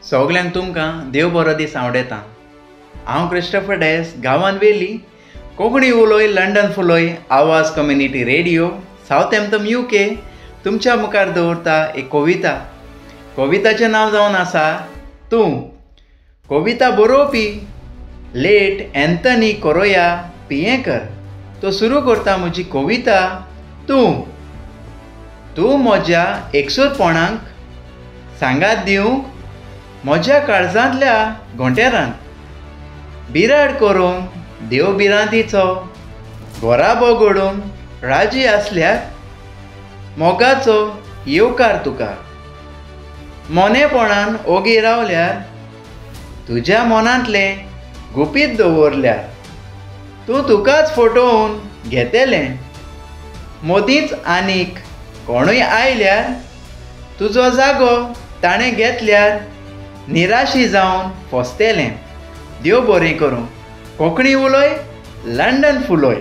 सगल्यांक तुमकां देव बरो दीस आवडेता। हांव क्रिस्टोफर डायस गांवांत वेली कोंकणी उलोय लंडन फुलोय आवाज कम्युनिटी रेडिओ सावथहॅम्पटन UK तुमच्या मुखार दवरता एक कविताचें नांव जावन आसा तूं। कविता बरोवपी लेट एंथनी कोरोया पियेकर। तो सुरू करता म्हजी कविता तूं म्हज्या एकसूरपणांक सांगात दिवंक म्हज्या काळजांतल्या घोंटेरांत बिराड करूंक देव भिरांतीचो घोरा बोगडूंक राजी आसल्यार मोगाचो येवकार तुका मोनेपणान ओगी रावल्यार तुज्या मनांतलें गुपीत दवरल्यार तूं तुकाच फटोवन घेतेलें मदींच आनीक कोणूय आयल्यार तुजो जागो ताणें घेतल्यार निराशी जावन फसतेलें। देव बरें करूं। कोंकणी उलोय लंडन फुलोय।